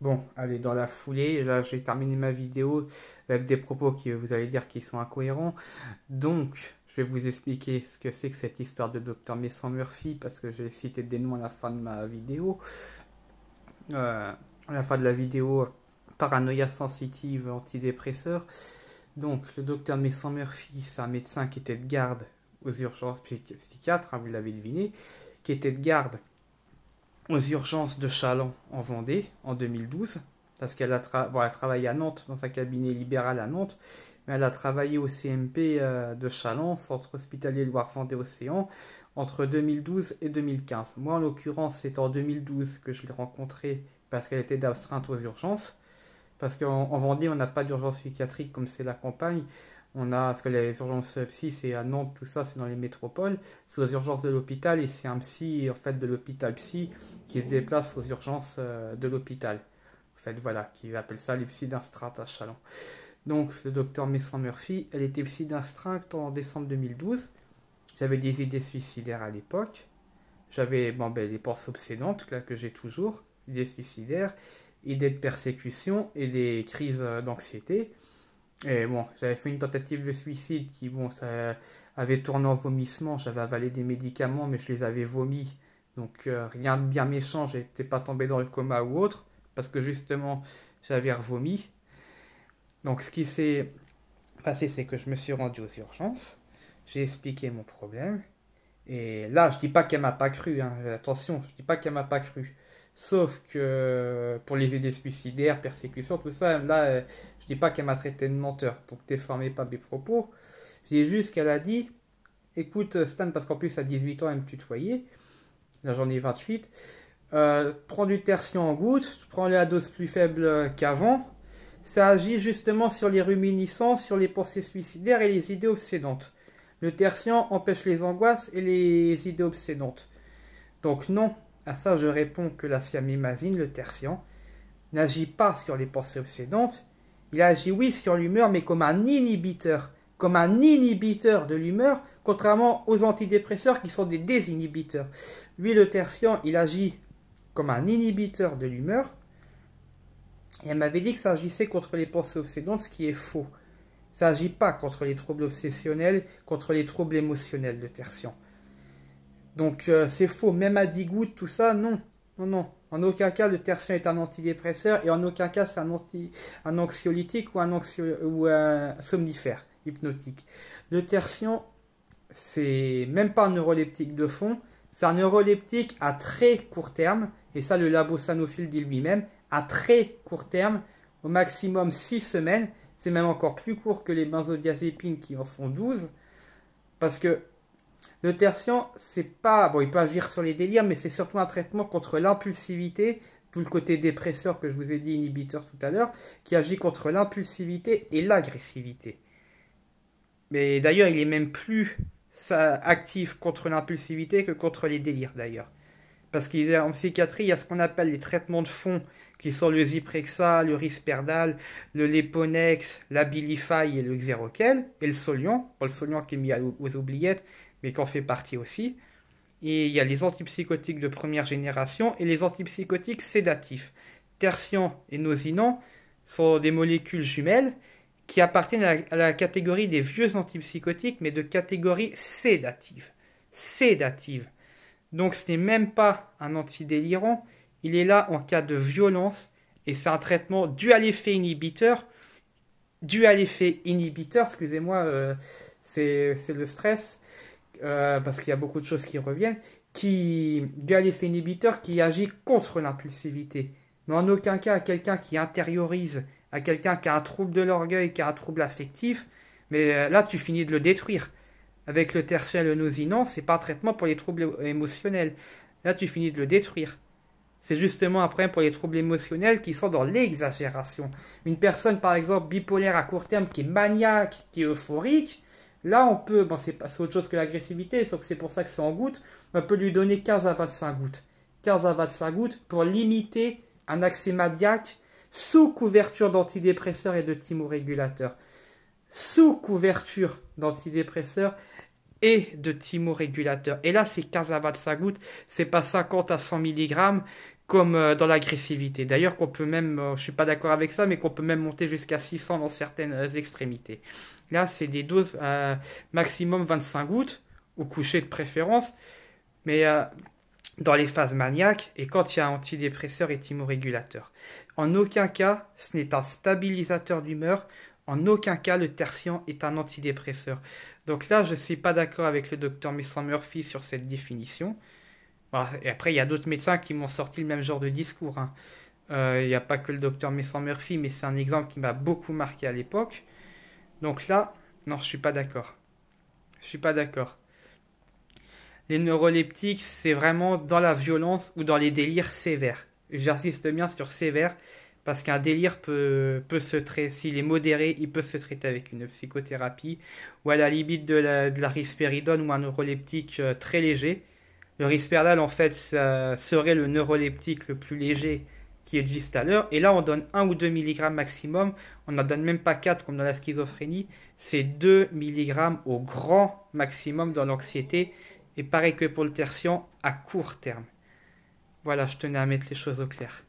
Bon, allez, dans la foulée, là j'ai terminé ma vidéo avec des propos qui vous allez dire qui sont incohérents. Donc, je vais vous expliquer ce que c'est que cette histoire de Dr Mason Murphy parce que j'ai cité des noms à la fin de ma vidéo. À la fin de la vidéo, paranoïa sensitive antidépresseur. Donc, le Dr Mason Murphy, c'est un médecin qui était de garde aux urgences psychiatres, hein, vous l'avez deviné, qui était de garde aux urgences de Châlons en Vendée en 2012, parce qu'elle bon, elle a travaillé à Nantes, dans un cabinet libéral à Nantes, mais elle a travaillé au CMP de Châlons, Centre Hospitalier Loire-Vendée-Océan, entre 2012 et 2015. Moi, en l'occurrence, c'est en 2012 que je l'ai rencontrée parce qu'elle était d'astreinte aux urgences. Parce qu'en Vendée, on n'a pas d'urgence psychiatrique comme c'est la campagne. On a, parce que les urgences psy, c'est à Nantes, tout ça, c'est dans les métropoles. C'est aux urgences de l'hôpital et c'est un psy, en fait, de l'hôpital psy qui se déplace aux urgences de l'hôpital. En fait, voilà, qu'ils appellent ça les psys d'astreinte à Chalon. Donc, le docteur Mason Murphy, elle était psy d'astreinte en décembre 2012. J'avais des idées suicidaires à l'époque. J'avais bon, ben, les pensées obsédantes, là, que j'ai toujours, idées suicidaires, idées de persécution et des crises d'anxiété. Et bon, j'avais fait une tentative de suicide qui, bon, ça avait tourné en vomissement. J'avais avalé des médicaments, mais je les avais vomis. Donc, rien de bien méchant, j'étais pas tombé dans le coma ou autre, parce que justement, j'avais revomi. Donc, ce qui s'est passé, c'est que je me suis rendu aux urgences. J'ai expliqué mon problème. Et là, je dis pas qu'elle m'a pas cru, hein. Attention, je dis pas qu'elle m'a pas cru. Sauf que pour les idées suicidaires, persécution, tout ça, là, je dis pas qu'elle m'a traité de menteur. Donc déformez pas mes propos. Je dis juste qu'elle a dit, écoute Stan, parce qu'en plus à 18 ans elle me tutoyait, là j'en ai 28, prends du tertian en gouttes, prends la dose plus faible qu'avant. Ça agit justement sur les ruminiscences, sur les pensées suicidaires et les idées obsédantes. Le tertian empêche les angoisses et les idées obsédantes. Donc non, à ça je réponds que la siamimazine, le tertian, n'agit pas sur les pensées obsédantes. Il agit oui sur l'humeur, mais comme un inhibiteur de l'humeur, contrairement aux antidépresseurs qui sont des désinhibiteurs. Lui, le tertian, il agit comme un inhibiteur de l'humeur. Et elle m'avait dit que ça agissait contre les pensées obsédantes, ce qui est faux. Ça n'agit pas contre les troubles obsessionnels, contre les troubles émotionnels, le tertian. Donc c'est faux, même à 10 gouttes, tout ça, non. Non, non. En aucun cas, le tertian est un antidépresseur et en aucun cas, c'est un anxiolytique ou un somnifère hypnotique. Le tertian, c'est même pas un neuroleptique de fond, c'est un neuroleptique à très court terme, et ça, le labo Sanofi dit lui-même, à très court terme, au maximum 6 semaines. C'est même encore plus court que les benzodiazépines qui en sont 12, parce que le tertian, c'est pas... Bon, il peut agir sur les délires, mais c'est surtout un traitement contre l'impulsivité, tout le côté dépresseur que je vous ai dit, inhibiteur tout à l'heure, qui agit contre l'impulsivité et l'agressivité. Mais d'ailleurs, il est même plus actif contre l'impulsivité que contre les délires, d'ailleurs. Parce qu'en psychiatrie, il y a ce qu'on appelle les traitements de fond, qui sont le Zyprexa, le Risperdal, le Leponex, l'Abilify et le Xeroquel, et le Soliant, pas le Soliant qui est mis aux oubliettes, mais qui en fait partie aussi. Et il y a les antipsychotiques de première génération et les antipsychotiques sédatifs. Tertian et Nosinant sont des molécules jumelles qui appartiennent à la catégorie des vieux antipsychotiques, mais de catégorie sédative. Sédative. Donc ce n'est même pas un antidélirant, il est là en cas de violence, et c'est un traitement dû à l'effet inhibiteur, excusez-moi, c'est le stress, parce qu'il y a beaucoup de choses qui reviennent, dû à l'effet inhibiteur qui agit contre l'impulsivité. Mais en aucun cas à quelqu'un qui intériorise, à quelqu'un qui a un trouble de l'orgueil, qui a un trouble affectif, mais là tu finis de le détruire. Avec le tertian et le Nosinant, c'est pas un traitement pour les troubles émotionnels. Là, tu finis de le détruire. C'est justement un problème pour les troubles émotionnels qui sont dans l'exagération. Une personne, par exemple, bipolaire à court terme, qui est maniaque, qui est euphorique, là, on peut, bon, c'est autre chose que l'agressivité, sauf que c'est pour ça que c'est en gouttes, on peut lui donner 15 à 25 gouttes. 15 à 25 gouttes pour limiter un accès maniaque sous couverture d'antidépresseurs et de thymorégulateurs. Sous couverture d'antidépresseurs et de thymorégulateurs. Et là, c'est 15 à 25 gouttes, c'est pas 50 à 100 mg comme dans l'agressivité. D'ailleurs, qu'on peut même, je suis pas d'accord avec ça, mais qu'on peut même monter jusqu'à 600 dans certaines extrémités. Là, c'est des doses maximum 25 gouttes, au coucher de préférence, mais dans les phases maniaques et quand il y a antidépresseur et thymorégulateur. En aucun cas, ce n'est un stabilisateur d'humeur. En aucun cas, le tertian est un antidépresseur. Donc là, je ne suis pas d'accord avec le docteur Mason-Murphy sur cette définition. Voilà. Et après, il y a d'autres médecins qui m'ont sorti le même genre de discours, hein. Il n'y a pas que le docteur Mason-Murphy, mais c'est un exemple qui m'a beaucoup marqué à l'époque. Donc là, non, je suis pas d'accord. Je suis pas d'accord. Les neuroleptiques, c'est vraiment dans la violence ou dans les délires sévères. J'insiste bien sur sévère, parce qu'un délire peut se traiter, s'il est modéré, il peut se traiter avec une psychothérapie, ou à la limite de la risperidone ou un neuroleptique très léger. Le Risperdal, en fait, ça serait le neuroleptique le plus léger qui existe à l'heure. Et là, on donne 1 ou 2 mg maximum. On n'en donne même pas 4 comme dans la schizophrénie. C'est 2 mg au grand maximum dans l'anxiété. Et pareil que pour le tertian, à court terme. Voilà, je tenais à mettre les choses au clair.